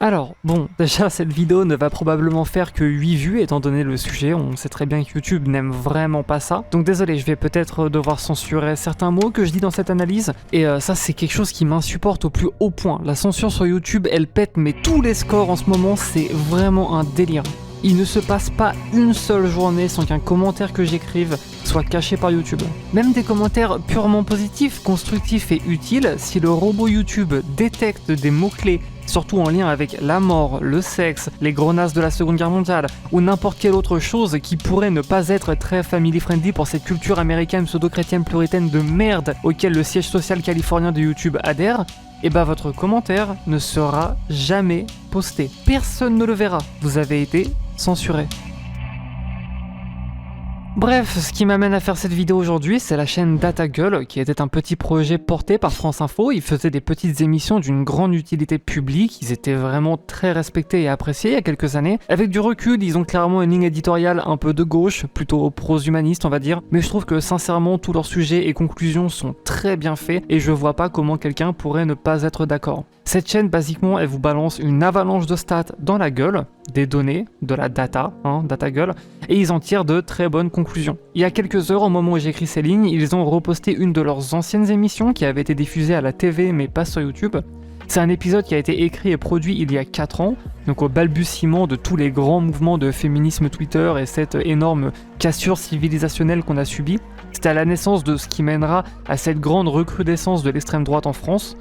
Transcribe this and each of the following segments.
Alors, bon, déjà cette vidéo ne va probablement faire que 8 vues étant donné le sujet, on sait très bien que YouTube n'aime vraiment pas ça. Donc désolé, je vais peut-être devoir censurer certains mots que je dis dans cette analyse, et ça c'est quelque chose qui m'insupporte au plus haut point. La censure sur YouTube, elle pète mais tous les scores en ce moment, c'est vraiment un délire. Il ne se passe pas une seule journée sans qu'un commentaire que j'écrive soit caché par YouTube. Même des commentaires purement positifs, constructifs et utiles, si le robot YouTube détecte des mots-clés, surtout en lien avec la mort, le sexe, les grenasses de la Seconde Guerre mondiale, ou n'importe quelle autre chose qui pourrait ne pas être très family-friendly pour cette culture américaine pseudo-chrétienne puritaine de merde auquel le siège social californien de YouTube adhère, et bah votre commentaire ne sera jamais posté. Personne ne le verra. Vous avez été censuré. Bref, ce qui m'amène à faire cette vidéo aujourd'hui, c'est la chaîne DataGueule, qui était un petit projet porté par France Info. Ils faisaient des petites émissions d'une grande utilité publique, ils étaient vraiment très respectés et appréciés il y a quelques années. Avec du recul, ils ont clairement une ligne éditoriale un peu de gauche, plutôt pro-humaniste on va dire, mais je trouve que sincèrement tous leurs sujets et conclusions sont très bien faits et je vois pas comment quelqu'un pourrait ne pas être d'accord. Cette chaîne, basiquement, elle vous balance une avalanche de stats dans la gueule, des données, de la data, DataGueule, et ils en tirent de très bonnes conclusions. Il y a quelques heures, au moment où j'écris ces lignes, ils ont reposté une de leurs anciennes émissions qui avait été diffusée à la TV mais pas sur YouTube. C'est un épisode qui a été écrit et produit il y a 4 ans, donc au balbutiement de tous les grands mouvements de féminisme Twitter et cette énorme cassure civilisationnelle qu'on a subie. C'était à la naissance de ce qui mènera à cette grande recrudescence de l'extrême droite en France.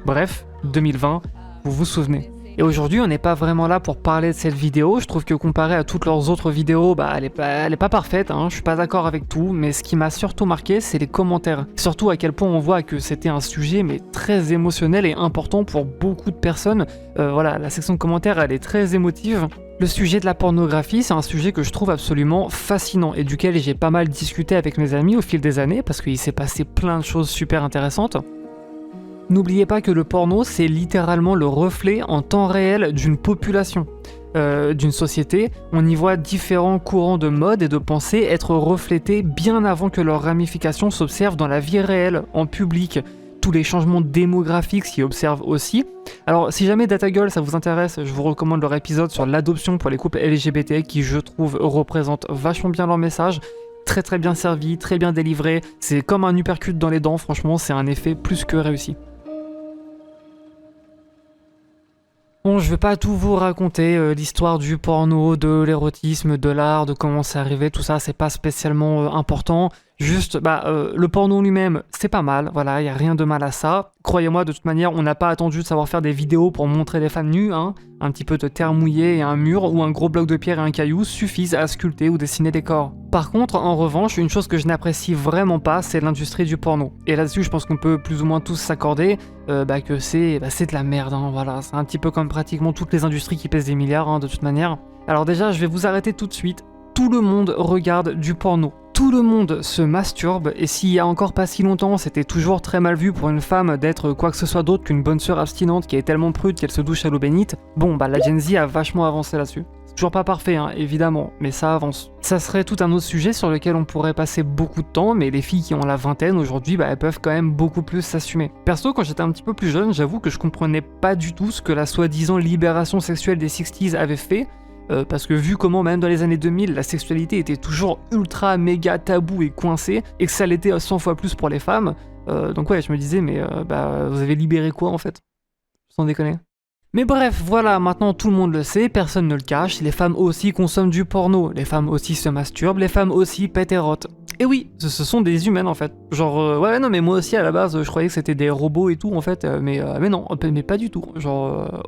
Bref, 2020, vous vous souvenez. Et aujourd'hui, on n'est pas vraiment là pour parler de cette vidéo. Je trouve que comparé à toutes leurs autres vidéos, elle est pas parfaite, je suis pas d'accord avec tout, mais ce qui m'a surtout marqué, c'est les commentaires. Surtout à quel point on voit que c'était un sujet mais très émotionnel et important pour beaucoup de personnes. La section de commentaires, elle est très émotive. Le sujet de la pornographie, c'est un sujet que je trouve absolument fascinant et duquel j'ai pas mal discuté avec mes amis au fil des années parce qu'il s'est passé plein de choses super intéressantes. N'oubliez pas que le porno, c'est littéralement le reflet en temps réel d'une population, d'une société. On y voit différents courants de mode et de pensée être reflétés bien avant que leurs ramifications s'observent dans la vie réelle, en public. Tous les changements démographiques s'y observent aussi. Alors, si jamais DataGueule, ça vous intéresse, je vous recommande leur épisode sur l'adoption pour les couples LGBT qui, je trouve, représente vachement bien leur message. Très très bien servi, très bien délivré. C'est comme un uppercut dans les dents, franchement, c'est un effet plus que réussi. Bon, je vais pas tout vous raconter, l'histoire du porno, de l'érotisme, de l'art, de comment c'est arrivé, tout ça, c'est pas spécialement important. Juste, le porno lui-même, c'est pas mal, voilà, y a rien de mal à ça. Croyez-moi, de toute manière, on n'a pas attendu de savoir faire des vidéos pour montrer des femmes nues, Un petit peu de terre mouillée et un mur ou un gros bloc de pierre et un caillou suffisent à sculpter ou dessiner des corps. Par contre, en revanche, une chose que je n'apprécie vraiment pas, c'est l'industrie du porno. Et là-dessus, je pense qu'on peut plus ou moins tous s'accorder que c'est de la merde, voilà. C'est un petit peu comme pratiquement toutes les industries qui pèsent des milliards, de toute manière. Alors déjà, je vais vous arrêter tout de suite. Tout le monde regarde du porno. Tout le monde se masturbe, et s'il y a encore pas si longtemps, c'était toujours très mal vu pour une femme d'être quoi que ce soit d'autre qu'une bonne sœur abstinente qui est tellement prude qu'elle se douche à l'eau bénite, la Gen Z a vachement avancé là-dessus. C'est toujours pas parfait, évidemment, mais ça avance. Ça serait tout un autre sujet sur lequel on pourrait passer beaucoup de temps, mais les filles qui ont la vingtaine aujourd'hui, elles peuvent quand même beaucoup plus s'assumer. Perso, quand j'étais un petit peu plus jeune, j'avoue que je comprenais pas du tout ce que la soi-disant libération sexuelle des 60s avait fait, parce que vu comment même dans les années 2000 la sexualité était toujours ultra méga tabou et coincée et que ça l'était 100 fois plus pour les femmes, donc ouais je me disais mais vous avez libéré quoi en fait, sans déconner. Mais bref, voilà, maintenant tout le monde le sait, personne ne le cache, les femmes aussi consomment du porno, les femmes aussi se masturbent, les femmes aussi pètent et rotent. Et oui, ce sont des humaines en fait. Genre, mais moi aussi à la base, je croyais que c'était des robots et tout en fait, mais non, mais pas du tout. Genre,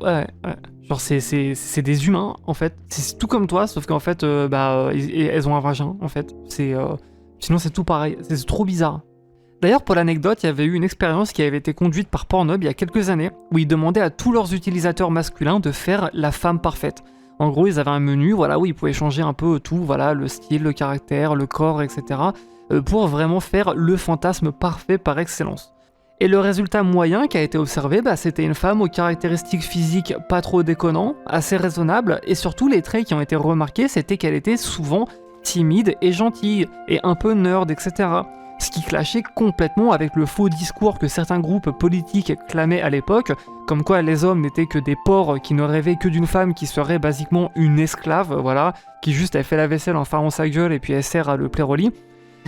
Genre, c'est des humains en fait. C'est tout comme toi, sauf qu'en fait, elles ont un vagin en fait. Sinon, c'est tout pareil, c'est trop bizarre. D'ailleurs, pour l'anecdote, il y avait eu une expérience qui avait été conduite par Pornhub il y a quelques années, où ils demandaient à tous leurs utilisateurs masculins de faire la femme parfaite. En gros, ils avaient un menu, où ils pouvaient changer un peu tout, le style, le caractère, le corps, etc., pour vraiment faire le fantasme parfait par excellence. Et le résultat moyen qui a été observé, c'était une femme aux caractéristiques physiques pas trop déconnants, assez raisonnables, et surtout les traits qui ont été remarqués, c'était qu'elle était souvent timide et gentille, et un peu nerd, etc. ce qui clashait complètement avec le faux discours que certains groupes politiques clamaient à l'époque, comme quoi les hommes n'étaient que des porcs qui ne rêvaient que d'une femme qui serait basiquement une esclave, voilà, qui juste elle fait la vaisselle en fermant sa gueule et puis elle sert à le plaire au lit.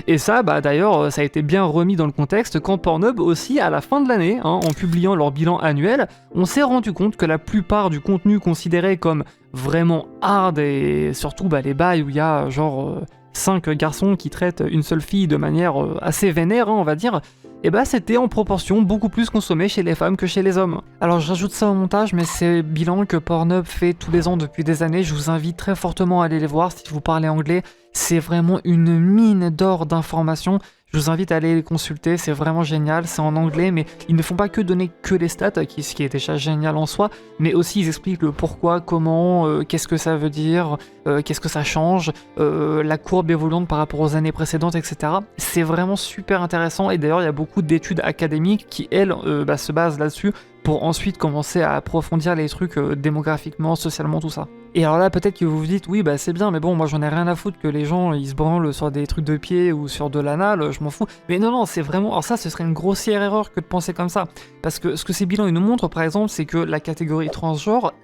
Et ça, d'ailleurs, ça a été bien remis dans le contexte quand Pornhub aussi, à la fin de l'année, en publiant leur bilan annuel, on s'est rendu compte que la plupart du contenu considéré comme vraiment hard et surtout les bails où il y a genre 5 garçons qui traitent une seule fille de manière assez vénère, on va dire, et c'était en proportion beaucoup plus consommé chez les femmes que chez les hommes. Alors je rajoute ça au montage, mais c'est bilan que Pornhub fait tous les ans depuis des années, je vous invite très fortement à aller les voir si vous parlez anglais, c'est vraiment une mine d'or d'informations. Je vous invite à aller les consulter, c'est vraiment génial, c'est en anglais, mais ils ne font pas que donner que les stats, ce qui est déjà génial en soi, mais aussi ils expliquent le pourquoi, comment, qu'est-ce que ça veut dire, qu'est-ce que ça change, la courbe évoluante par rapport aux années précédentes, etc. C'est vraiment super intéressant, et d'ailleurs il y a beaucoup d'études académiques qui, elles, se basent là-dessus, pour ensuite commencer à approfondir les trucs démographiquement, socialement, tout ça. Et alors là, peut-être que vous vous dites, oui, c'est bien, mais bon, moi j'en ai rien à foutre que les gens ils se branlent sur des trucs de pied ou sur de l'anal, je m'en fous. Mais non, c'est vraiment. Alors ça, ce serait une grossière erreur que de penser comme ça. Parce que ce que ces bilans ils nous montrent, par exemple, c'est que la catégorie transgenre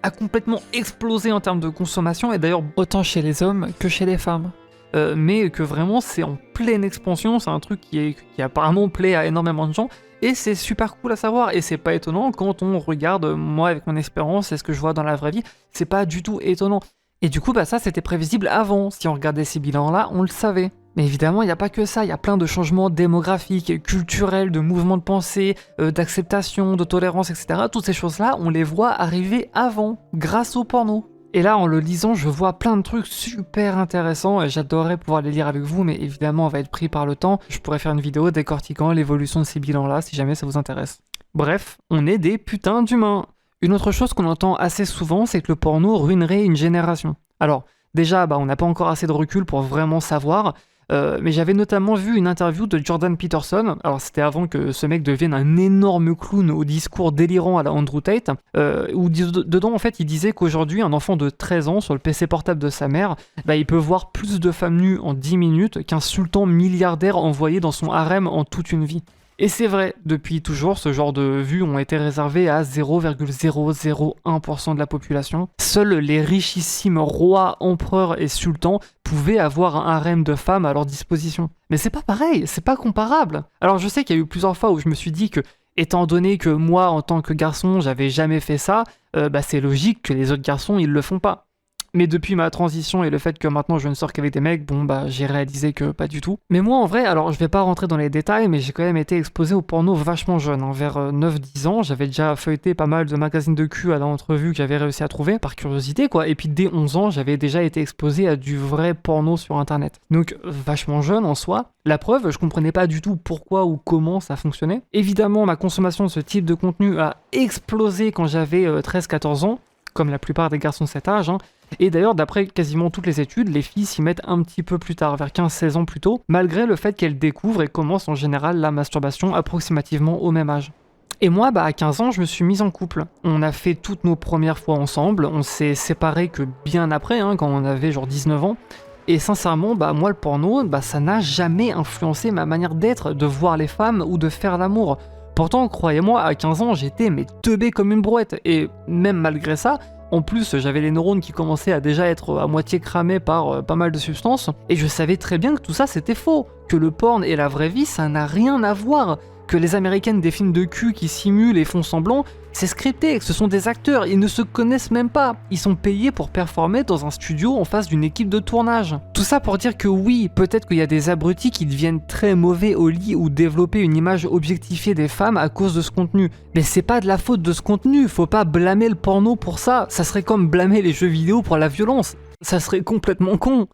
a complètement explosé en termes de consommation, et d'ailleurs autant chez les hommes que chez les femmes. Mais que vraiment c'est en pleine expansion, c'est un truc qui apparemment plaît à énormément de gens, et c'est super cool à savoir, et c'est pas étonnant quand on regarde, moi avec mon expérience et ce que je vois dans la vraie vie, c'est pas du tout étonnant. Et du coup ça c'était prévisible avant, si on regardait ces bilans là, on le savait. Mais évidemment, il n'y a pas que ça, il y a plein de changements démographiques, culturels, de mouvements de pensée, d'acceptation, de tolérance, etc. Toutes ces choses-là, on les voit arriver avant, grâce au porno. Et là, en le lisant, je vois plein de trucs super intéressants et j'adorerais pouvoir les lire avec vous, mais évidemment, on va être pris par le temps. Je pourrais faire une vidéo décortiquant l'évolution de ces bilans-là, si jamais ça vous intéresse. Bref, on est des putains d'humains. Une autre chose qu'on entend assez souvent, c'est que le porno ruinerait une génération. Alors, déjà, on n'a pas encore assez de recul pour vraiment savoir, mais j'avais notamment vu une interview de Jordan Peterson, alors c'était avant que ce mec devienne un énorme clown au discours délirant à la Andrew Tate, où dedans en fait il disait qu'aujourd'hui un enfant de 13 ans sur le PC portable de sa mère, il peut voir plus de femmes nues en 10 minutes qu'un sultan milliardaire envoyé dans son harem en toute une vie. Et c'est vrai, depuis toujours, ce genre de vues ont été réservées à 0,001% de la population. Seuls les richissimes rois, empereurs et sultans pouvaient avoir un harem de femmes à leur disposition. Mais c'est pas pareil, c'est pas comparable. Alors je sais qu'il y a eu plusieurs fois où je me suis dit que, étant donné que moi, en tant que garçon, j'avais jamais fait ça, c'est logique que les autres garçons, ils le font pas. Mais depuis ma transition et le fait que maintenant je ne sors qu'avec des mecs, j'ai réalisé que pas du tout. Mais moi en vrai, alors je vais pas rentrer dans les détails, mais j'ai quand même été exposé au porno vachement jeune, vers 9-10 ans, j'avais déjà feuilleté pas mal de magazines de cul à l'entrevue que j'avais réussi à trouver, par curiosité quoi, et puis dès 11 ans, j'avais déjà été exposé à du vrai porno sur internet. Donc vachement jeune en soi. La preuve, je comprenais pas du tout pourquoi ou comment ça fonctionnait. Évidemment, ma consommation de ce type de contenu a explosé quand j'avais 13-14 ans, comme la plupart des garçons de cet âge, Et d'ailleurs, d'après quasiment toutes les études, les filles s'y mettent un petit peu plus tard, vers 15-16 ans plus tôt, malgré le fait qu'elles découvrent et commencent en général la masturbation approximativement au même âge. Et moi, à 15 ans, je me suis mise en couple. On a fait toutes nos premières fois ensemble, on s'est séparés que bien après, quand on avait genre 19 ans. Et sincèrement, moi, le porno, ça n'a jamais influencé ma manière d'être, de voir les femmes ou de faire l'amour. Pourtant, croyez-moi, à 15 ans, j'étais teubé comme une brouette. Et même malgré ça, en plus, j'avais les neurones qui commençaient à déjà être à moitié cramés par pas mal de substances. Et je savais très bien que tout ça, c'était faux. Que le porn et la vraie vie, ça n'a rien à voir. Que les américaines des films de cul qui simulent et font semblant, c'est scripté, que ce sont des acteurs, ils ne se connaissent même pas. Ils sont payés pour performer dans un studio en face d'une équipe de tournage. Tout ça pour dire que oui, peut-être qu'il y a des abrutis qui deviennent très mauvais au lit ou développer une image objectifiée des femmes à cause de ce contenu. Mais c'est pas de la faute de ce contenu, faut pas blâmer le porno pour ça. Ça serait comme blâmer les jeux vidéo pour la violence. Ça serait complètement con.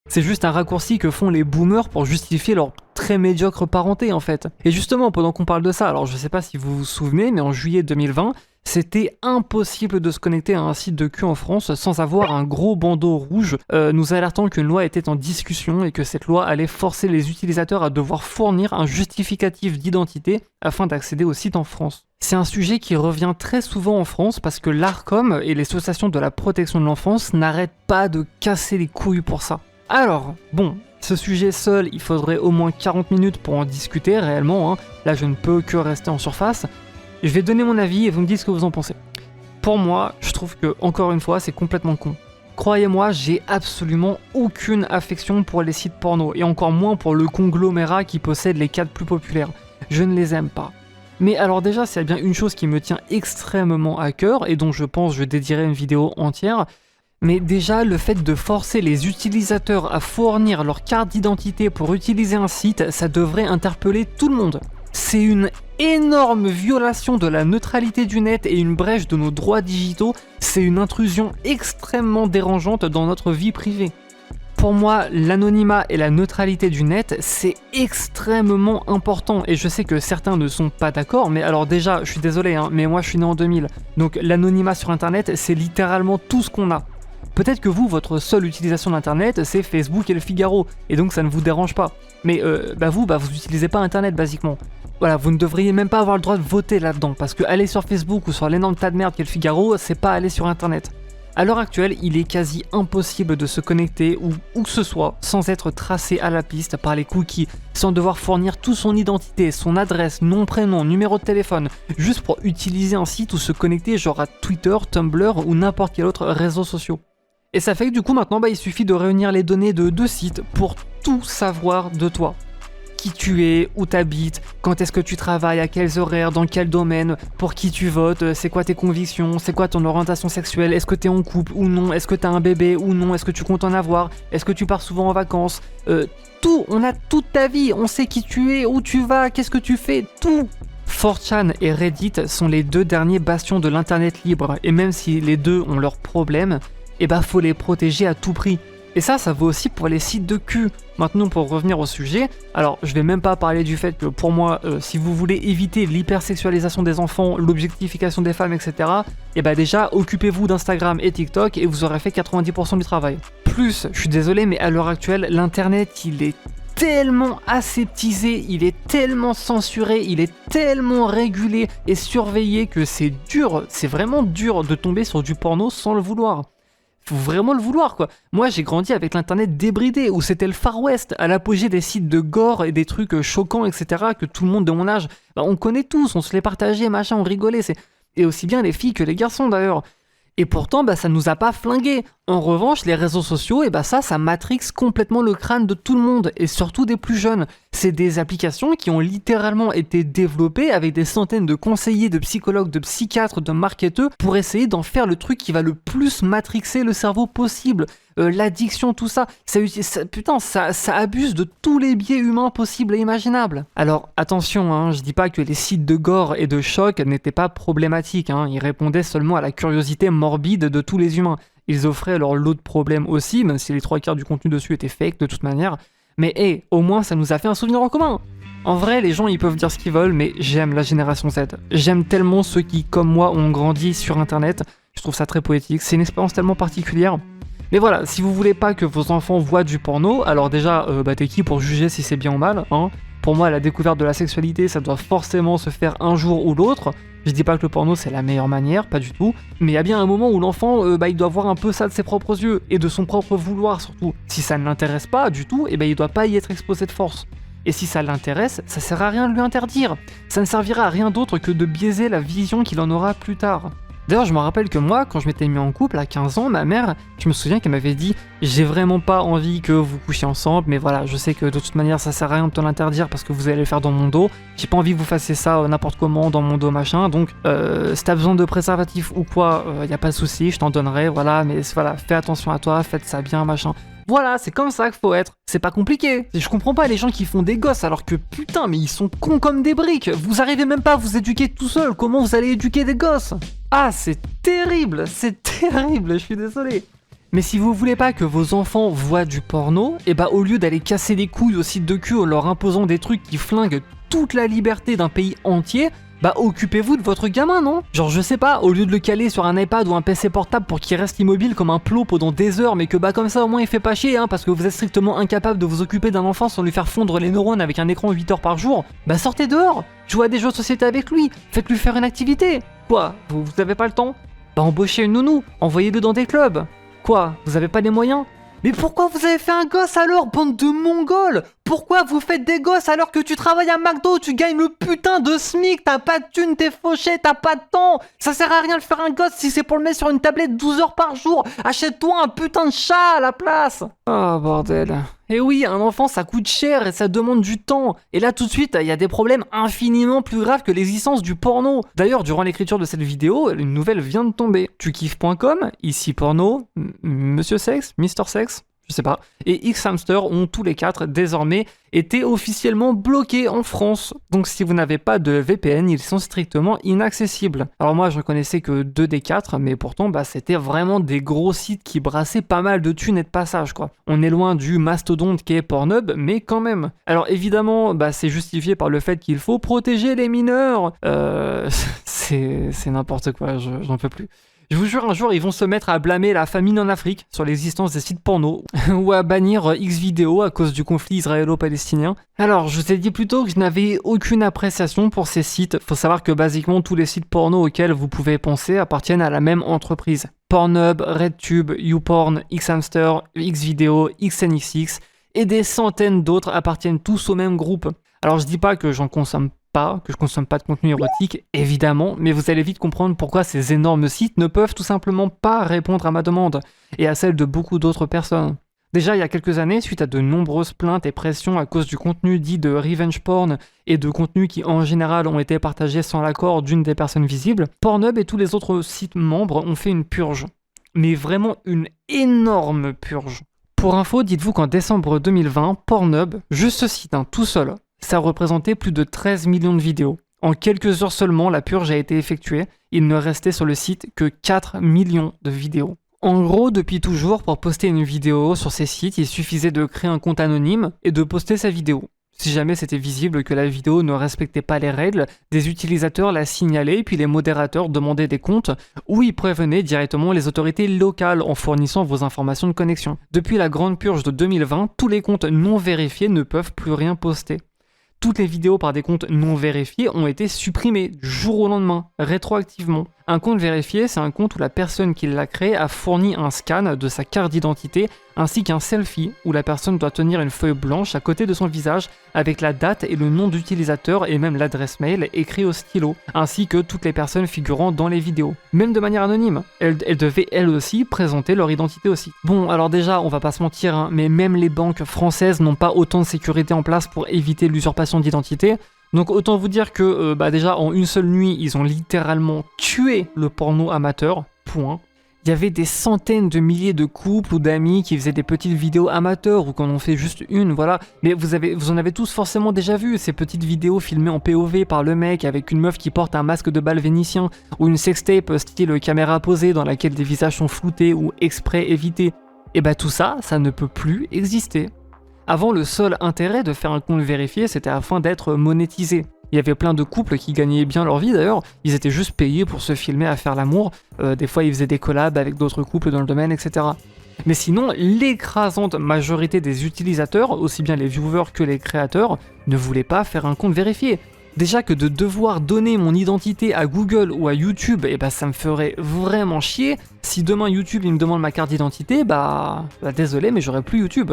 C'est juste un raccourci que font les boomers pour justifier leur très médiocre parenté en fait. Et justement, pendant qu'on parle de ça, alors je sais pas si vous vous souvenez, mais en juillet 2020, c'était impossible de se connecter à un site de cul en France sans avoir un gros bandeau rouge nous alertant qu'une loi était en discussion et que cette loi allait forcer les utilisateurs à devoir fournir un justificatif d'identité afin d'accéder au site en France. C'est un sujet qui revient très souvent en France parce que l'ARCOM et les associations de la protection de l'enfance n'arrêtent pas de casser les couilles pour ça. Alors, bon, Ce sujet seul, il faudrait au moins 40 minutes pour en discuter réellement, hein. Là je ne peux que rester en surface. Je vais donner mon avis et vous me dites ce que vous en pensez. Pour moi, je trouve que, encore une fois, c'est complètement con. Croyez-moi, j'ai absolument aucune affection pour les sites porno, et encore moins pour le conglomérat qui possède les 4 plus populaires. Je ne les aime pas. Mais alors déjà, s'il y a bien une chose qui me tient extrêmement à cœur, et dont je pense je dédierai une vidéo entière, mais déjà le fait de forcer les utilisateurs à fournir leur carte d'identité pour utiliser un site, ça devrait interpeller tout le monde. C'est une énorme violation de la neutralité du net et une brèche de nos droits digitaux, c'est une intrusion extrêmement dérangeante dans notre vie privée. Pour moi, l'anonymat et la neutralité du net, c'est extrêmement important et je sais que certains ne sont pas d'accord, mais alors déjà, je suis désolé, hein, mais moi je suis né en 2000, donc l'anonymat sur internet, c'est littéralement tout ce qu'on a. Peut-être que vous, votre seule utilisation d'internet, c'est Facebook et le Figaro, et donc ça ne vous dérange pas. Mais vous utilisez pas internet basiquement. Voilà, vous ne devriez même pas avoir le droit de voter là-dedans, parce que aller sur Facebook ou sur l'énorme tas de merde qu'est le Figaro, c'est pas aller sur internet. À l'heure actuelle, il est quasi impossible de se connecter où que ce soit sans être tracé à la piste par les cookies, sans devoir fournir toute son identité, son adresse, nom, prénom, numéro de téléphone, juste pour utiliser un site ou se connecter genre à Twitter, Tumblr ou n'importe quel autre réseau social. Et ça fait que du coup maintenant il suffit de réunir les données de 2 sites pour tout savoir de toi. Qui tu es, où t'habites, quand est-ce que tu travailles, à quels horaires, dans quel domaine, pour qui tu votes, c'est quoi tes convictions, c'est quoi ton orientation sexuelle, est-ce que t'es en couple ou non, est-ce que t'as un bébé ou non, est-ce que tu comptes en avoir, est-ce que tu pars souvent en vacances, tout, on a toute ta vie, on sait qui tu es, où tu vas, qu'est-ce que tu fais, tout. 4chan et Reddit sont les 2 derniers bastions de l'internet libre, et même si les deux ont leurs problèmes, faut les protéger à tout prix. Et ça vaut aussi pour les sites de cul. Maintenant, pour revenir au sujet, alors je vais même pas parler du fait que pour moi, si vous voulez éviter l'hypersexualisation des enfants, l'objectification des femmes, etc., déjà, occupez-vous d'Instagram et TikTok et vous aurez fait 90% du travail. Plus, je suis désolé, mais à l'heure actuelle, l'internet, il est tellement aseptisé, il est tellement censuré, il est tellement régulé et surveillé que c'est dur, c'est vraiment dur de tomber sur du porno sans le vouloir. Faut vraiment le vouloir quoi. Moi j'ai grandi avec l'internet débridé où c'était le Far West, à l'apogée des sites de gore et des trucs choquants etc. que tout le monde de mon âge, on connaît tous, on se les partageait machin, on rigolait, et aussi bien les filles que les garçons d'ailleurs. Et pourtant ça nous a pas flingués. En revanche les réseaux sociaux, ça matrixe complètement le crâne de tout le monde et surtout des plus jeunes. C'est des applications qui ont littéralement été développées avec des centaines de conseillers, de psychologues, de psychiatres, de marketeurs pour essayer d'en faire le truc qui va le plus matrixer le cerveau possible. L'addiction, tout ça, ça abuse de tous les biais humains possibles et imaginables. Alors attention, hein, je dis pas que les sites de gore et de choc n'étaient pas problématiques, hein, ils répondaient seulement à la curiosité morbide de tous les humains. Ils offraient leur lot de problèmes aussi, même si les 3/4 du contenu dessus était fake de toute manière. Mais au moins ça nous a fait un souvenir en commun. En vrai, les gens ils peuvent dire ce qu'ils veulent, mais j'aime la génération Z. J'aime tellement ceux qui, comme moi, ont grandi sur internet. Je trouve ça très poétique, c'est une expérience tellement particulière. Mais voilà, si vous voulez pas que vos enfants voient du porno, alors déjà, t'es qui pour juger si c'est bien ou mal, hein? Pour moi, la découverte de la sexualité, ça doit forcément se faire un jour ou l'autre. Je dis pas que le porno c'est la meilleure manière, pas du tout. Mais il y a bien un moment où l'enfant, il doit voir un peu ça de ses propres yeux, et de son propre vouloir surtout. Si ça ne l'intéresse pas du tout, il doit pas y être exposé de force. Et si ça l'intéresse, ça sert à rien de lui interdire. Ça ne servira à rien d'autre que de biaiser la vision qu'il en aura plus tard. D'ailleurs, je me rappelle que moi, quand je m'étais mis en couple à 15 ans, ma mère, je me souviens qu'elle m'avait dit « J'ai vraiment pas envie que vous couchiez ensemble, mais voilà, je sais que de toute manière, ça sert à rien de te l'interdire parce que vous allez le faire dans mon dos. J'ai pas envie que vous fassiez ça n'importe comment dans mon dos, machin. Donc, si t'as besoin de préservatif ou quoi, y a pas de souci, je t'en donnerai, voilà. Mais voilà, fais attention à toi, faites ça bien, machin. » Voilà, c'est comme ça qu'il faut être. C'est pas compliqué. Je comprends pas les gens qui font des gosses alors que putain, mais ils sont cons comme des briques. Vous arrivez même pas à vous éduquer tout seul. Comment vous allez éduquer des gosses ? Ah, c'est terrible, je suis désolé. Mais si vous voulez pas que vos enfants voient du porno, au lieu d'aller casser les couilles au site de cul en leur imposant des trucs qui flinguent toute la liberté d'un pays entier, occupez-vous de votre gamin, non ? Genre, je sais pas, au lieu de le caler sur un iPad ou un PC portable pour qu'il reste immobile comme un plot pendant des heures, mais que comme ça au moins il fait pas chier, hein, parce que vous êtes strictement incapable de vous occuper d'un enfant sans lui faire fondre les neurones avec un écran 8 heures par jour, sortez dehors, jouez à des jeux de société avec lui, faites-lui faire une activité. Quoi ? Vous avez pas le temps ? Embauchez une nounou, envoyez-le dans des clubs. Quoi ? Vous avez pas les moyens ? Mais pourquoi vous avez fait un gosse alors, bande de mongols? Pourquoi vous faites des gosses alors que tu travailles à McDo, tu gagnes le putain de SMIC, t'as pas de thunes, t'es fauché, t'as pas de temps. Ça sert à rien de faire un gosse si c'est pour le mettre sur une tablette 12 heures par jour. Achète-toi un putain de chat à la place. Oh bordel. Et oui, un enfant ça coûte cher et ça demande du temps. Et là tout de suite, il y a des problèmes infiniment plus graves que l'existence du porno. D'ailleurs, durant l'écriture de cette vidéo, une nouvelle vient de tomber. Tukiff.com, ici porno, Monsieur Sexe, Mister Sexe, je sais pas, et X-Hamster ont tous les quatre désormais été officiellement bloqués en France. Donc si vous n'avez pas de VPN, ils sont strictement inaccessibles. Alors moi je ne connaissais que 2 des 4, mais pourtant c'était vraiment des gros sites qui brassaient pas mal de thunes et de passages quoi. On est loin du mastodonte qui est Pornhub, mais quand même. Alors évidemment, c'est justifié par le fait qu'il faut protéger les mineurs. C'est n'importe quoi, j'en peux plus. Je vous jure, un jour, ils vont se mettre à blâmer la famine en Afrique sur l'existence des sites porno ou à bannir Xvideo à cause du conflit israélo-palestinien. Alors, je t'ai dit plus tôt que je n'avais aucune appréciation pour ces sites. Faut savoir que basiquement, tous les sites porno auxquels vous pouvez penser appartiennent à la même entreprise. Pornhub, RedTube, YouPorn, Xhamster, Xvideo, XNXX et des centaines d'autres appartiennent tous au même groupe. Alors, je dis pas que j'en consomme pas, que je consomme pas de contenu érotique, évidemment, mais vous allez vite comprendre pourquoi ces énormes sites ne peuvent tout simplement pas répondre à ma demande, et à celle de beaucoup d'autres personnes. Déjà, il y a quelques années, suite à de nombreuses plaintes et pressions à cause du contenu dit de revenge porn, et de contenus qui en général ont été partagés sans l'accord d'une des personnes visibles, Pornhub et tous les autres sites membres ont fait une purge. Mais vraiment une énorme purge. Pour info, dites-vous qu'en décembre 2020, Pornhub, juste ce site, tout seul, ça représentait plus de 13 millions de vidéos. En quelques heures seulement, la purge a été effectuée. Il ne restait sur le site que 4 millions de vidéos. En gros, depuis toujours, pour poster une vidéo sur ces sites, il suffisait de créer un compte anonyme et de poster sa vidéo. Si jamais c'était visible que la vidéo ne respectait pas les règles, des utilisateurs la signalaient, puis les modérateurs demandaient des comptes, ou ils prévenaient directement les autorités locales en fournissant vos informations de connexion. Depuis la grande purge de 2020, tous les comptes non vérifiés ne peuvent plus rien poster. Toutes les vidéos par des comptes non vérifiés ont été supprimées du jour au lendemain, rétroactivement. Un compte vérifié, c'est un compte où la personne qui l'a créé a fourni un scan de sa carte d'identité ainsi qu'un selfie où la personne doit tenir une feuille blanche à côté de son visage avec la date et le nom d'utilisateur et même l'adresse mail écrit au stylo, ainsi que toutes les personnes figurant dans les vidéos. Même de manière anonyme, elles devaient elles aussi présenter leur identité aussi. Bon, alors déjà, on va pas se mentir, mais même les banques françaises n'ont pas autant de sécurité en place pour éviter l'usurpation d'identité. Donc autant vous dire que déjà en une seule nuit, ils ont littéralement tué le porno amateur, point. Il y avait des centaines de milliers de couples ou d'amis qui faisaient des petites vidéos amateurs ou qui en ont fait juste une, voilà. Mais vous en avez tous forcément déjà vu, ces petites vidéos filmées en POV par le mec avec une meuf qui porte un masque de bal vénitien ou une sextape style caméra posée dans laquelle des visages sont floutés ou exprès évités. Et tout ça, ça ne peut plus exister. Avant, le seul intérêt de faire un compte vérifié, c'était afin d'être monétisé. Il y avait plein de couples qui gagnaient bien leur vie d'ailleurs, ils étaient juste payés pour se filmer à faire l'amour, des fois ils faisaient des collabs avec d'autres couples dans le domaine, etc. Mais sinon, l'écrasante majorité des utilisateurs, aussi bien les viewers que les créateurs, ne voulaient pas faire un compte vérifié. Déjà que de devoir donner mon identité à Google ou à YouTube, ça me ferait vraiment chier. Si demain YouTube il me demande ma carte d'identité, désolé mais j'aurai plus YouTube.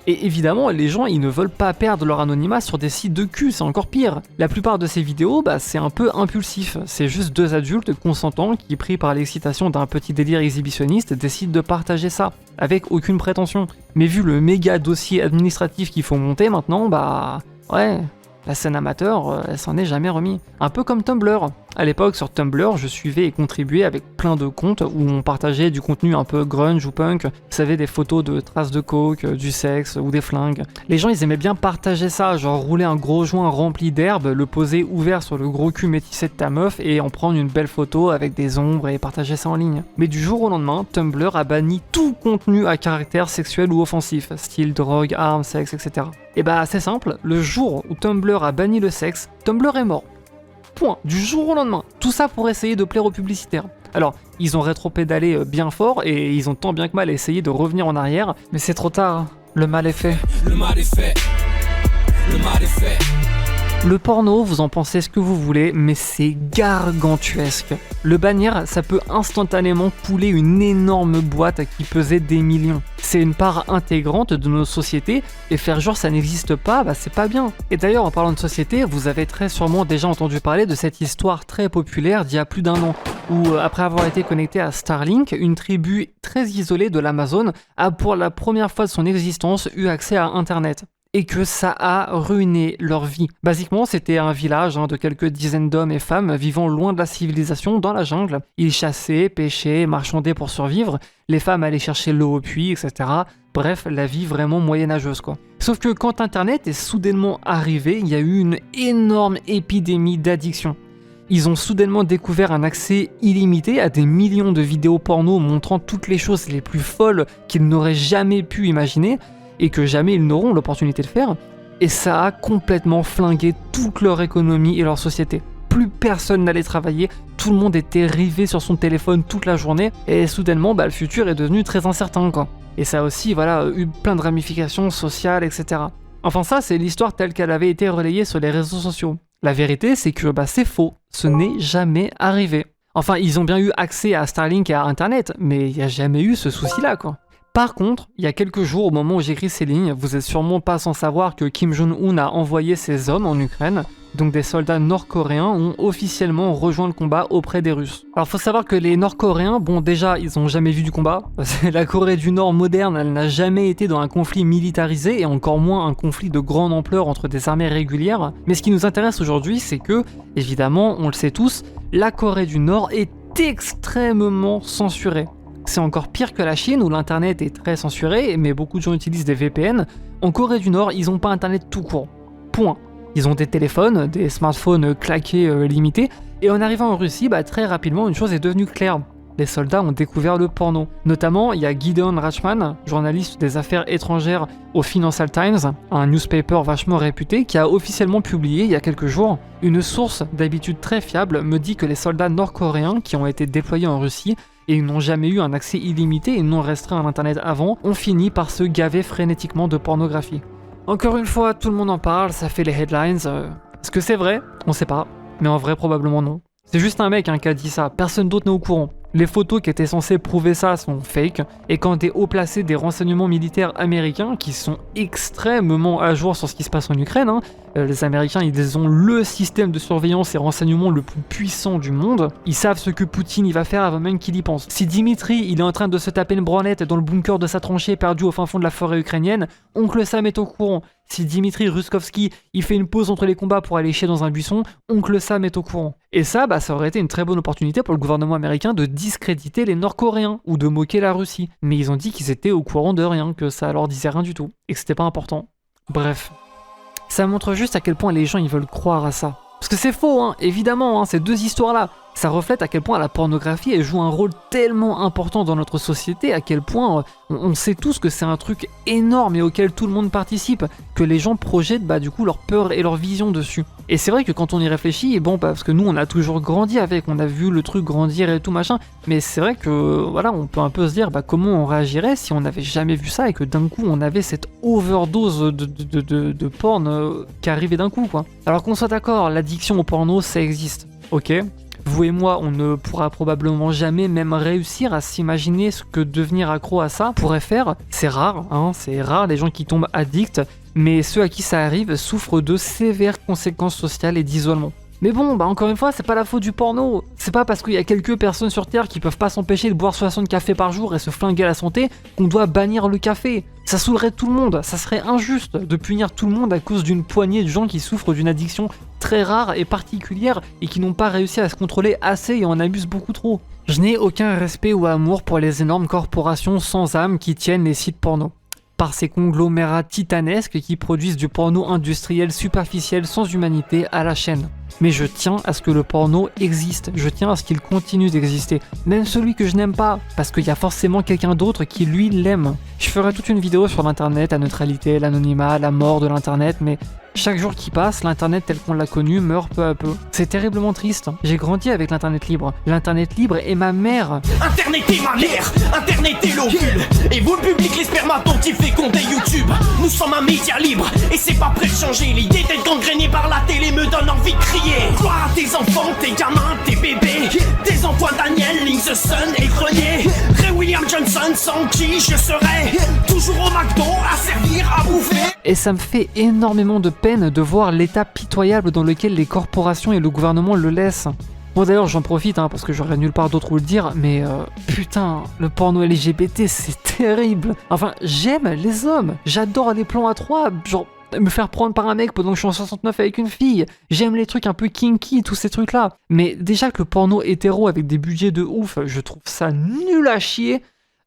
Et évidemment, les gens, ils ne veulent pas perdre leur anonymat sur des sites de cul, c'est encore pire. La plupart de ces vidéos, c'est un peu impulsif. C'est juste 2 adultes consentants qui, pris par l'excitation d'un petit délire exhibitionniste, décident de partager ça, avec aucune prétention. Mais vu le méga dossier administratif qu'il faut monter maintenant, ouais, la scène amateur, elle s'en est jamais remis. Un peu comme Tumblr. À l'époque, sur Tumblr, je suivais et contribuais avec plein de comptes où on partageait du contenu un peu grunge ou punk. Vous savez, des photos de traces de coke, du sexe ou des flingues. Les gens, ils aimaient bien partager ça, genre rouler un gros joint rempli d'herbe, le poser ouvert sur le gros cul métissé de ta meuf et en prendre une belle photo avec des ombres et partager ça en ligne. Mais du jour au lendemain, Tumblr a banni tout contenu à caractère sexuel ou offensif, style drogue, armes, sexe, etc. Et c'est simple, le jour où Tumblr a banni le sexe, Tumblr est mort. Point, du jour au lendemain. Tout ça pour essayer de plaire aux publicitaires. Alors, ils ont rétropédalé bien fort et ils ont tant bien que mal essayé de revenir en arrière, mais c'est trop tard, le mal est fait. Le mal est fait. Le mal est fait. Le porno, vous en pensez ce que vous voulez, mais c'est gargantuesque. Le bannir, ça peut instantanément couler une énorme boîte qui pesait des millions. C'est une part intégrante de nos sociétés, et faire genre ça n'existe pas, bah c'est pas bien. Et d'ailleurs, en parlant de société, vous avez très sûrement déjà entendu parler de cette histoire très populaire d'il y a plus d'1 an, où après avoir été connecté à Starlink, une tribu très isolée de l'Amazone a pour la première fois de son existence eu accès à Internet. Et que ça a ruiné leur vie. Basiquement, c'était un village de quelques dizaines d'hommes et femmes vivant loin de la civilisation dans la jungle. Ils chassaient, pêchaient, marchandaient pour survivre. Les femmes allaient chercher l'eau au puits, etc. Bref, la vie vraiment moyenâgeuse quoi. Sauf que quand Internet est soudainement arrivé, il y a eu une énorme épidémie d'addiction. Ils ont soudainement découvert un accès illimité à des millions de vidéos porno montrant toutes les choses les plus folles qu'ils n'auraient jamais pu imaginer, et que jamais ils n'auront l'opportunité de faire, et ça a complètement flingué toute leur économie et leur société. Plus personne n'allait travailler, tout le monde était rivé sur son téléphone toute la journée, et soudainement le futur est devenu très incertain quoi. Et ça a aussi eu plein de ramifications sociales, etc. Enfin ça c'est l'histoire telle qu'elle avait été relayée sur les réseaux sociaux. La vérité c'est que c'est faux, ce n'est jamais arrivé. Enfin ils ont bien eu accès à Starlink et à Internet, mais il n'y a jamais eu ce souci là quoi. Par contre, il y a quelques jours, au moment où j'écris ces lignes, vous êtes sûrement pas sans savoir que Kim Jong-un a envoyé ses hommes en Ukraine, donc des soldats nord-coréens ont officiellement rejoint le combat auprès des Russes. Alors faut savoir que les Nord-Coréens, déjà ils ont jamais vu du combat, la Corée du Nord moderne, elle n'a jamais été dans un conflit militarisé et encore moins un conflit de grande ampleur entre des armées régulières, mais ce qui nous intéresse aujourd'hui c'est que, évidemment, on le sait tous, la Corée du Nord est extrêmement censurée. C'est encore pire que la Chine où l'internet est très censuré, mais beaucoup de gens utilisent des VPN. En Corée du Nord, ils n'ont pas internet tout court. Point. Ils ont des téléphones, des smartphones claqués limités, et en arrivant en Russie, très rapidement, une chose est devenue claire. Les soldats ont découvert le porno. Notamment, il y a Gideon Rachman, journaliste des affaires étrangères au Financial Times, un newspaper vachement réputé, qui a officiellement publié il y a quelques jours. Une source d'habitude très fiable me dit que les soldats nord-coréens qui ont été déployés en Russie et ils n'ont jamais eu un accès illimité et non restreint à l'internet avant, ont fini par se gaver frénétiquement de pornographie. Encore une fois, tout le monde en parle, ça fait les headlines. Est-ce que c'est vrai ? On sait pas, mais en vrai probablement non. C'est juste un mec qui a dit ça, personne d'autre n'est au courant. Les photos qui étaient censées prouver ça sont fake, et quand des hauts placés des renseignements militaires américains, qui sont extrêmement à jour sur ce qui se passe en Ukraine, les Américains ils ont le système de surveillance et renseignement le plus puissant du monde, ils savent ce que Poutine il va faire avant même qu'il y pense. Si Dimitri il est en train de se taper une branlette dans le bunker de sa tranchée perdue au fin fond de la forêt ukrainienne, oncle Sam est au courant. Si Dimitri Ruskovski il fait une pause entre les combats pour aller chier dans un buisson, oncle Sam est au courant. Et ça, ça aurait été une très bonne opportunité pour le gouvernement américain de discréditer les Nord-Coréens ou de moquer la Russie. Mais ils ont dit qu'ils étaient au courant de rien, que ça leur disait rien du tout, et que c'était pas important. Bref. Ça montre juste à quel point les gens ils veulent croire à ça. Parce que c'est faux, évidemment, ces deux histoires-là. Ça reflète à quel point la pornographie elle joue un rôle tellement important dans notre société, à quel point on sait tous que c'est un truc énorme et auquel tout le monde participe, que les gens projettent du coup leur peur et leur vision dessus. Et c'est vrai que quand on y réfléchit, parce que nous on a toujours grandi avec, on a vu le truc grandir et tout machin, mais c'est vrai que on peut un peu se dire comment on réagirait si on n'avait jamais vu ça et que d'un coup on avait cette overdose de porn qui arrivait d'un coup quoi. Alors qu'on soit d'accord, l'addiction au porno ça existe, ok ? Vous et moi, on ne pourra probablement jamais même réussir à s'imaginer ce que devenir accro à ça pourrait faire. C'est rare, c'est rare les gens qui tombent addicts, mais ceux à qui ça arrive souffrent de sévères conséquences sociales et d'isolement. Mais encore une fois, c'est pas la faute du porno. C'est pas parce qu'il y a quelques personnes sur Terre qui peuvent pas s'empêcher de boire 60 cafés par jour et se flinguer la santé qu'on doit bannir le café. Ça saoulerait tout le monde, ça serait injuste de punir tout le monde à cause d'une poignée de gens qui souffrent d'une addiction très rare et particulière et qui n'ont pas réussi à se contrôler assez et en abusent beaucoup trop. Je n'ai aucun respect ou amour pour les énormes corporations sans âme qui tiennent les sites porno. Par ces conglomérats titanesques qui produisent du porno industriel superficiel sans humanité à la chaîne. Mais je tiens à ce que le porno existe, je tiens à ce qu'il continue d'exister, même celui que je n'aime pas, parce qu'il y a forcément quelqu'un d'autre qui lui l'aime. Je ferai toute une vidéo sur l'internet, la neutralité, l'anonymat, la mort de l'internet, mais Chaque jour qui passe, l'internet tel qu'on l'a connu meurt peu à peu. C'est terriblement triste. J'ai grandi avec l'internet libre. L'internet libre est ma mère. Internet est ma mère, Internet est l'ovule. Et vous le public, les spermatozoïdes fécondés YouTube. Nous sommes un média libre et c'est pas prêt de changer. L'idée d'être gangréné par la télé me donne envie de crier. Gloire à tes enfants, tes gamins, tes bébés, tes Antoine Daniel, Link the Sun et Grenier. Ray William Johnson, sans qui je serais toujours au McDo à servir, à bouffer. Et ça me fait énormément de peine de voir l'état pitoyable dans lequel les corporations et le gouvernement le laissent. Bon d'ailleurs j'en profite parce que j'aurais nulle part d'autre où le dire, mais putain, le porno LGBT c'est terrible. Enfin, j'aime les hommes, j'adore les plans à trois, genre me faire prendre par un mec pendant que je suis en 69 avec une fille. J'aime les trucs un peu kinky, tous ces trucs là. Mais déjà que le porno hétéro avec des budgets de ouf, je trouve ça nul à chier.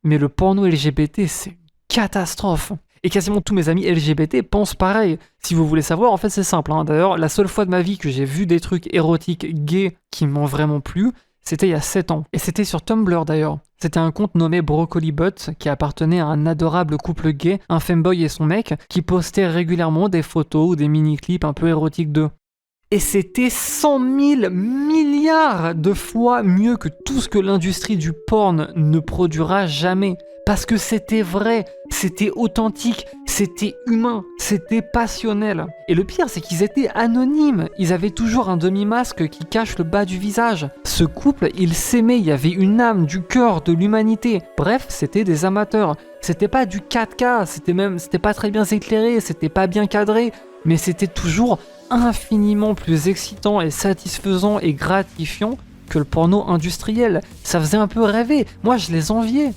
Mais le porno LGBT c'est une catastrophe. Et quasiment tous mes amis LGBT pensent pareil. Si vous voulez savoir, en fait c'est simple. D'ailleurs, la seule fois de ma vie que j'ai vu des trucs érotiques gays qui m'ont vraiment plu, c'était il y a 7 ans. Et c'était sur Tumblr d'ailleurs. C'était un compte nommé Broccoli Butt qui appartenait à un adorable couple gay, un femboy et son mec, qui postait régulièrement des photos ou des mini-clips un peu érotiques d'eux. Et c'était 100 000 milliards de fois mieux que tout ce que l'industrie du porn ne produira jamais. Parce que c'était vrai, c'était authentique, c'était humain, c'était passionnel. Et le pire, c'est qu'ils étaient anonymes. Ils avaient toujours un demi-masque qui cache le bas du visage. Ce couple, ils s'aimaient, il y avait une âme, du cœur, de l'humanité. Bref, c'était des amateurs. C'était pas du 4K, c'était pas très bien éclairé, c'était pas bien cadré, mais c'était toujours infiniment plus excitant et satisfaisant et gratifiant que le porno industriel. Ça faisait un peu rêver. Moi, je les enviais.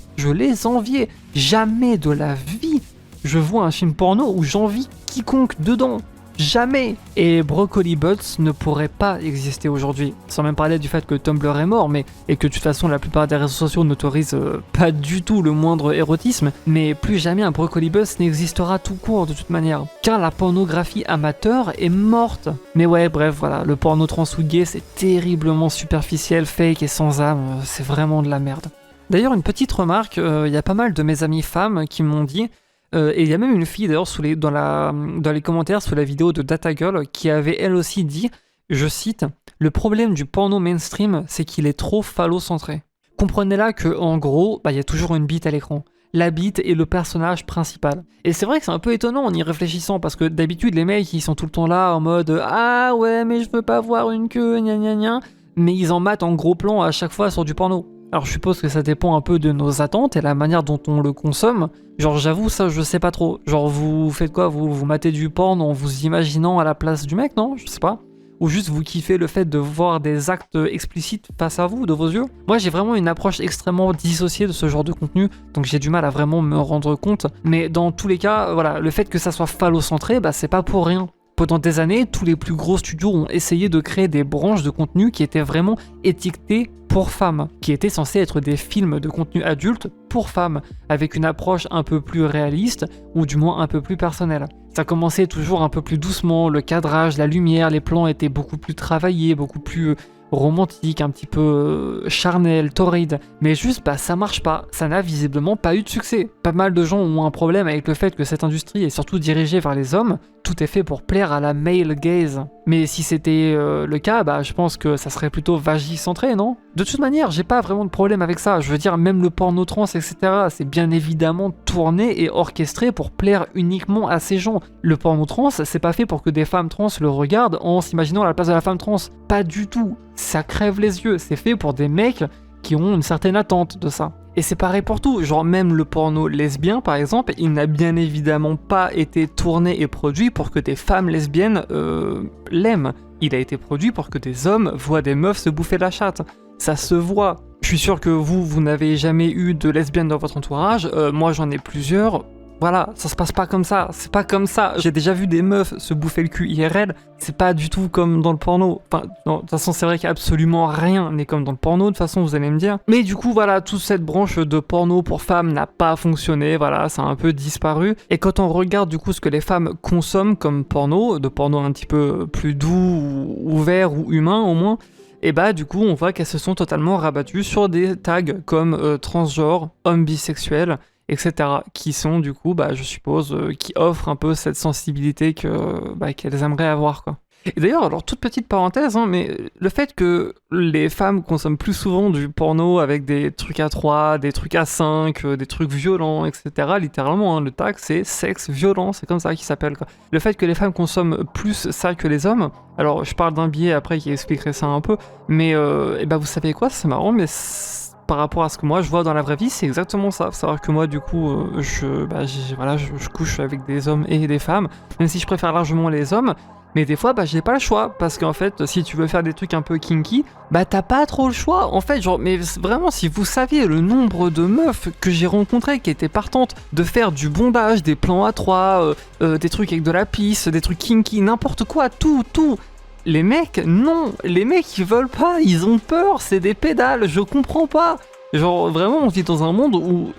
Jamais de la vie je vois un film porno où j'envie quiconque dedans. Jamais. Et Broccoli Butts ne pourrait pas exister aujourd'hui. Sans même parler du fait que Tumblr est mort, et que de toute façon la plupart des réseaux sociaux n'autorisent pas du tout le moindre érotisme, mais plus jamais un Broccoli Butts n'existera tout court de toute manière. Car la pornographie amateur est morte. Mais ouais, bref, voilà, le porno trans ou gay c'est terriblement superficiel, fake et sans âme, c'est vraiment de la merde. D'ailleurs, une petite remarque, il y a pas mal de mes amies femmes qui m'ont dit, et il y a même une fille d'ailleurs dans les commentaires sous la vidéo de DataGirl qui avait elle aussi dit, je cite, « Le problème du porno mainstream, c'est qu'il est trop phallocentré. » Comprenez là que en gros, il y a toujours une bite à l'écran. La bite est le personnage principal. Et c'est vrai que c'est un peu étonnant en y réfléchissant, parce que d'habitude les mecs ils sont tout le temps là en mode « Ah ouais mais je veux pas voir une queue, gna gna gna », mais ils en matent en gros plan à chaque fois sur du porno. Alors je suppose que ça dépend un peu de nos attentes et la manière dont on le consomme. Genre j'avoue ça je sais pas trop. Genre vous faites quoi, vous matez du porn en vous imaginant à la place du mec, non? Je sais pas. Ou juste vous kiffez le fait de voir des actes explicites face à vous, de vos yeux. Moi j'ai vraiment une approche extrêmement dissociée de ce genre de contenu, donc j'ai du mal à vraiment me rendre compte. Mais dans tous les cas, voilà, le fait que ça soit phallocentré, c'est pas pour rien. Pendant des années, tous les plus gros studios ont essayé de créer des branches de contenu qui étaient vraiment étiquetées pour femmes, qui étaient censés être des films de contenu adulte pour femmes, avec une approche un peu plus réaliste, ou du moins un peu plus personnelle. Ça commençait toujours un peu plus doucement, le cadrage, la lumière, les plans étaient beaucoup plus travaillés, beaucoup plus romantique, un petit peu charnel, torride, mais juste ça marche pas, ça n'a visiblement pas eu de succès. Pas mal de gens ont un problème avec le fait que cette industrie est surtout dirigée vers les hommes, tout est fait pour plaire à la male gaze. Mais si c'était le cas, je pense que ça serait plutôt vagicentré, non? De toute manière, j'ai pas vraiment de problème avec ça, je veux dire même le porno trans, etc., c'est bien évidemment tourné et orchestré pour plaire uniquement à ces gens. Le porno trans, c'est pas fait pour que des femmes trans le regardent en s'imaginant à la place de la femme trans, pas du tout. Ça crève les yeux, c'est fait pour des mecs qui ont une certaine attente de ça. Et c'est pareil pour tout, genre même le porno lesbien par exemple, il n'a bien évidemment pas été tourné et produit pour que des femmes lesbiennes l'aiment. Il a été produit pour que des hommes voient des meufs se bouffer la chatte. Ça se voit. Je suis sûr que vous n'avez jamais eu de lesbienne dans votre entourage, moi j'en ai plusieurs. Voilà, ça se passe pas comme ça, c'est pas comme ça. J'ai déjà vu des meufs se bouffer le cul IRL, c'est pas du tout comme dans le porno. Enfin, non, de toute façon, c'est vrai qu'absolument rien n'est comme dans le porno, de toute façon, vous allez me dire. Mais du coup, voilà, toute cette branche de porno pour femmes n'a pas fonctionné, voilà, ça a un peu disparu. Et quand on regarde du coup ce que les femmes consomment comme porno, de porno un petit peu plus doux, ou ouvert ou humain au moins, et du coup, on voit qu'elles se sont totalement rabattues sur des tags comme transgenre, homme bisexuel, etc. Qui sont du coup, bah, je suppose, qui offrent un peu cette sensibilité qu'elles aimeraient avoir, quoi. Et d'ailleurs, alors toute petite parenthèse, hein, mais le fait que les femmes consomment plus souvent du porno avec des trucs à 3, des trucs à 5, des trucs violents, etc. Littéralement, hein, le tag c'est sexe violent, c'est comme ça qu'il s'appelle, quoi. Le fait que les femmes consomment plus ça que les hommes, alors je parle d'un biais après qui expliquerait ça un peu, mais et bah, vous savez quoi, c'est marrant, mais par rapport à ce que moi je vois dans la vraie vie, c'est exactement ça. Faut savoir que moi, du coup, je couche avec des hommes et des femmes, même si je préfère largement les hommes. Mais des fois, bah, j'ai pas le choix, parce qu'en fait, si tu veux faire des trucs un peu kinky, bah, t'as pas trop le choix. En fait, genre, mais vraiment, si vous saviez le nombre de meufs que j'ai rencontrées qui étaient partantes de faire du bondage, des plans à 3, des trucs avec de la pisse, des trucs kinky, n'importe quoi, tout. Les mecs, non, les mecs, ils veulent pas, ils ont peur, c'est des pédales, je comprends pas. Genre, vraiment, on vit dans un monde où,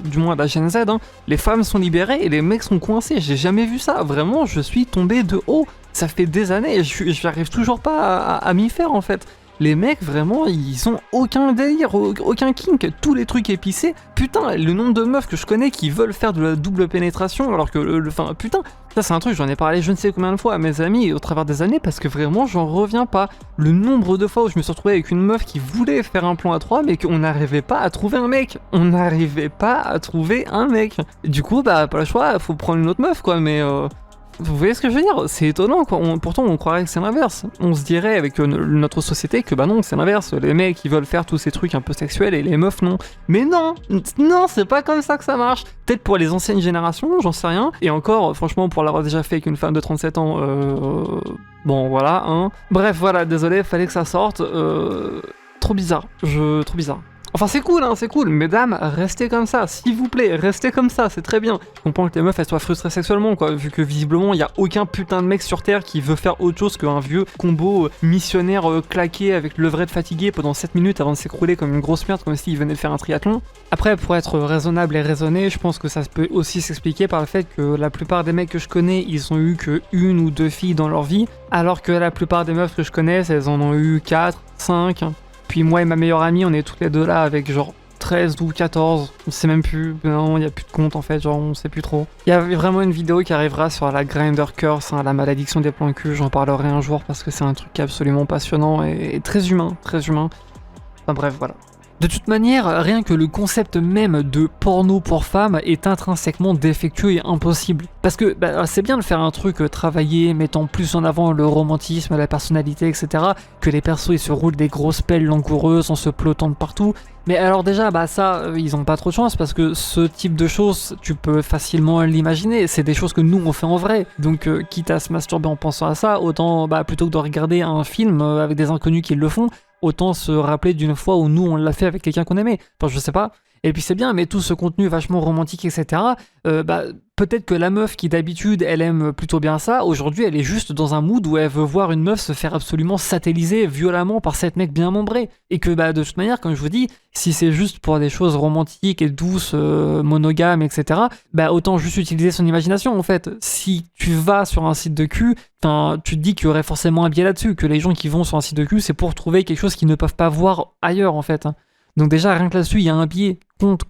du moins la Gen Z, hein, les femmes sont libérées et les mecs sont coincés. J'ai jamais vu ça. Vraiment, je suis tombé de haut. Ça fait des années et je n'arrive toujours pas à m'y faire, en fait. Les mecs, vraiment, ils ont aucun délire, aucun kink, tous les trucs épicés. Putain, le nombre de meufs que je connais qui veulent faire de la double pénétration, alors que, putain, ça c'est un truc, j'en ai parlé je ne sais combien de fois à mes amis au travers des années, parce que vraiment, j'en reviens pas. Le nombre de fois où je me suis retrouvé avec une meuf qui voulait faire un plan à 3, mais qu'on n'arrivait pas à trouver un mec. On n'arrivait pas à trouver un mec. Et du coup, bah, pas le choix, faut prendre une autre meuf, quoi, mais... Vous voyez ce que je veux dire? C'est étonnant, quoi. Pourtant, on croirait que c'est l'inverse. On se dirait avec notre société que bah non, c'est l'inverse. Les mecs, ils veulent faire tous ces trucs un peu sexuels et les meufs, non. Mais non, c'est pas comme ça que ça marche. Peut-être pour les anciennes générations, j'en sais rien. Et encore, franchement, pour l'avoir déjà fait avec une femme de 37 ans, bon, voilà, hein. Bref, voilà, désolé, fallait que ça sorte. Trop bizarre. Trop bizarre. Enfin, c'est cool, hein, c'est cool. Mesdames, restez comme ça, s'il vous plaît, restez comme ça, c'est très bien. Je comprends que les meufs, elles soient frustrées sexuellement, quoi, vu que visiblement, il y a aucun putain de mec sur Terre qui veut faire autre chose qu'un vieux combo missionnaire claqué avec levrette fatigué pendant 7 minutes avant de s'écrouler comme une grosse merde, comme s'il venait de faire un triathlon. Après, pour être raisonnable et raisonné, je pense que ça peut aussi s'expliquer par le fait que la plupart des mecs que je connais, ils ont eu que 1 ou 2 filles dans leur vie, alors que la plupart des meufs que je connais, elles en ont eu 4, 5... Puis moi et ma meilleure amie, on est toutes les deux là avec genre 13 ou 14, on sait même plus, non, il n'y a plus de compte en fait, genre on sait plus trop. Il y a vraiment une vidéo qui arrivera sur la Grinder Curse, hein, la malédiction des plans cul, j'en parlerai un jour parce que c'est un truc absolument passionnant et très humain, très humain. Enfin bref, voilà. De toute manière, rien que le concept même de porno pour femmes est intrinsèquement défectueux et impossible. Parce que c'est bien de faire un truc travaillé, mettant plus en avant le romantisme, la personnalité, etc. Que les persos ils se roulent des grosses pelles langoureuses en se plottant de partout. Mais alors déjà, ça, ils ont pas trop de chance parce que ce type de choses, tu peux facilement l'imaginer. C'est des choses que nous, on fait en vrai. Donc, quitte à se masturber en pensant à ça, autant, plutôt que de regarder un film avec des inconnus qui le font, autant se rappeler d'une fois où nous on l'a fait avec quelqu'un qu'on aimait. Enfin, je sais pas. Et puis c'est bien, mais tout ce contenu vachement romantique, etc. Peut-être que la meuf qui d'habitude elle aime plutôt bien ça, aujourd'hui elle est juste dans un mood où elle veut voir une meuf se faire absolument satelliser violemment par 7 mecs bien membrés. Et que de toute manière, comme je vous dis, si c'est juste pour des choses romantiques et douces, monogames, etc., autant juste utiliser son imagination en fait. Si tu vas sur un site de cul, tu te dis qu'il y aurait forcément un biais là-dessus, que les gens qui vont sur un site de cul, c'est pour trouver quelque chose qu'ils ne peuvent pas voir ailleurs en fait. Donc déjà, rien que là-dessus, il y a un biais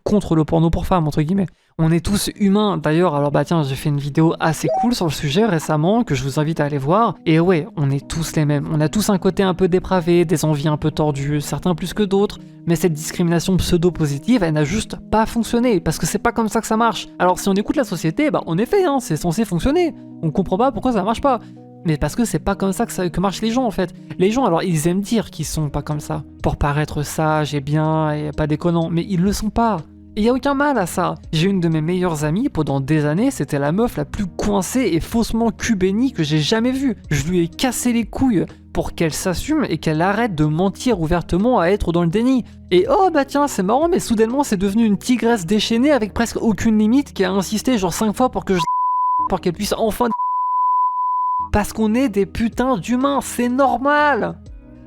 contre le porno pour femmes, entre guillemets. On est tous humains. D'ailleurs, alors tiens, j'ai fait une vidéo assez cool sur le sujet récemment, que je vous invite à aller voir. Et ouais, on est tous les mêmes. On a tous un côté un peu dépravé, des envies un peu tordues, certains plus que d'autres. Mais cette discrimination pseudo-positive, elle n'a juste pas fonctionné, parce que c'est pas comme ça que ça marche. Alors si on écoute la société, en effet, c'est censé fonctionner. On comprend pas pourquoi ça marche pas. Mais parce que c'est pas comme ça que marchent les gens en fait. Les gens, alors ils aiment dire qu'ils sont pas comme ça, pour paraître sages et bien et pas déconnants, mais ils le sont pas. Et y a aucun mal à ça. J'ai une de mes meilleures amies, pendant des années, c'était la meuf la plus coincée et faussement cul-bénie que j'ai jamais vue. Je lui ai cassé les couilles pour qu'elle s'assume et qu'elle arrête de mentir ouvertement à être dans le déni. Et oh tiens, c'est marrant, mais soudainement c'est devenu une tigresse déchaînée avec presque aucune limite qui a insisté genre 5 fois pour qu'elle puisse enfin... Parce qu'on est des putains d'humains, c'est normal.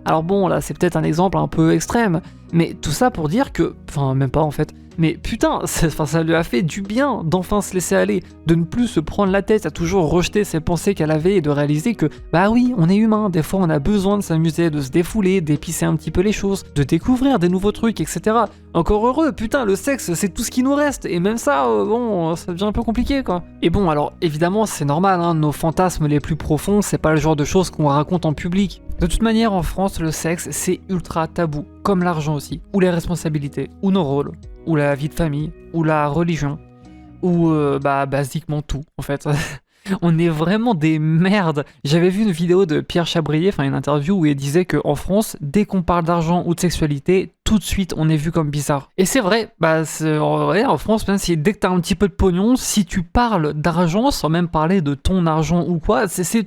Alors bon, là c'est peut-être un exemple un peu extrême, mais tout ça pour dire que... Enfin, même pas en fait. Mais putain, ça lui a fait du bien d'enfin se laisser aller, de ne plus se prendre la tête à toujours rejeter ses pensées qu'elle avait et de réaliser que, bah oui, on est humain, des fois on a besoin de s'amuser, de se défouler, d'épicer un petit peu les choses, de découvrir des nouveaux trucs, etc. Encore heureux, putain, le sexe c'est tout ce qui nous reste, et même ça, bon, ça devient un peu compliqué quoi. Et bon, alors évidemment c'est normal, hein, nos fantasmes les plus profonds, c'est pas le genre de choses qu'on raconte en public. De toute manière, en France, le sexe c'est ultra tabou, comme l'argent aussi, ou les responsabilités, ou nos rôles, ou la vie de famille, ou la religion, ou basiquement tout en fait. On est vraiment des merdes. J'avais vu une vidéo de Pierre Chabrier, une interview où il disait qu'en France, dès qu'on parle d'argent ou de sexualité, tout de suite on est vu comme bizarre. Et c'est vrai, en vrai, en France, même si dès que t'as un petit peu de pognon, si tu parles d'argent sans même parler de ton argent ou quoi, c'est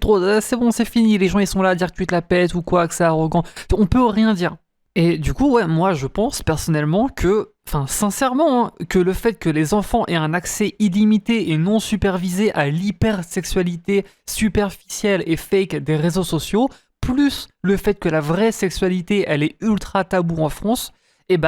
bon, c'est fini. Les gens ils sont là à dire que tu te la pètes ou quoi, que c'est arrogant. On peut rien dire. Et du coup, ouais, moi je pense personnellement que, sincèrement, que le fait que les enfants aient un accès illimité et non supervisé à l'hypersexualité superficielle et fake des réseaux sociaux, plus le fait que la vraie sexualité elle est ultra taboue en France,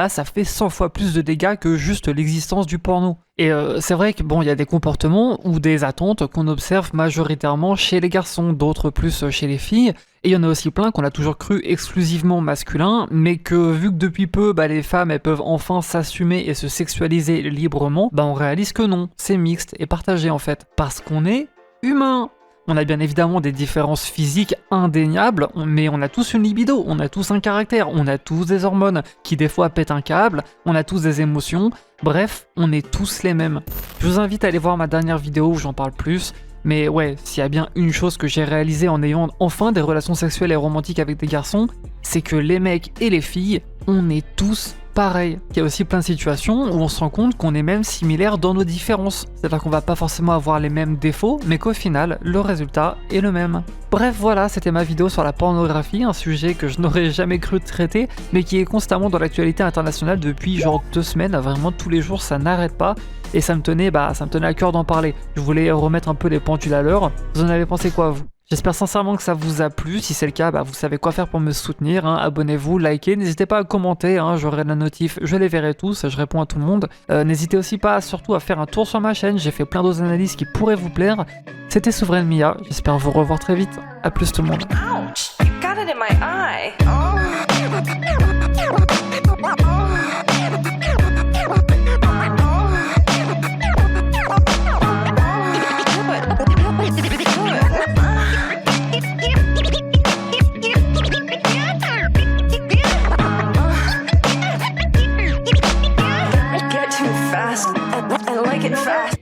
ça fait 100 fois plus de dégâts que juste l'existence du porno. Et c'est vrai que il y a des comportements ou des attentes qu'on observe majoritairement chez les garçons, d'autres plus chez les filles, et il y en a aussi plein qu'on a toujours cru exclusivement masculins, mais que vu que depuis peu, les femmes elles peuvent enfin s'assumer et se sexualiser librement, on réalise que non, c'est mixte et partagé en fait, parce qu'on est humain. On a bien évidemment des différences physiques indéniables, mais on a tous une libido, on a tous un caractère, on a tous des hormones qui des fois pètent un câble, on a tous des émotions, bref, on est tous les mêmes. Je vous invite à aller voir ma dernière vidéo où j'en parle plus, mais ouais, s'il y a bien une chose que j'ai réalisée en ayant enfin des relations sexuelles et romantiques avec des garçons, c'est que les mecs et les filles, on est tous pareil. Il y a aussi plein de situations où on se rend compte qu'on est même similaires dans nos différences. C'est-à-dire qu'on va pas forcément avoir les mêmes défauts, mais qu'au final, le résultat est le même. Bref, voilà, c'était ma vidéo sur la pornographie, un sujet que je n'aurais jamais cru traiter, mais qui est constamment dans l'actualité internationale depuis genre 2 semaines, vraiment tous les jours, ça n'arrête pas. Et ça me tenait à cœur d'en parler. Je voulais remettre un peu les pendules à l'heure. Vous en avez pensé quoi, vous ? J'espère sincèrement que ça vous a plu. Si c'est le cas, vous savez quoi faire pour me soutenir. Abonnez-vous, likez, n'hésitez pas à commenter. J'aurai la notif, je les verrai tous, je réponds à tout le monde. N'hésitez aussi pas surtout à faire un tour sur ma chaîne. J'ai fait plein d'autres analyses qui pourraient vous plaire. C'était Souveraine Mia. J'espère vous revoir très vite. À plus tout le monde. Ouch! You got it in my eye. I like it fast.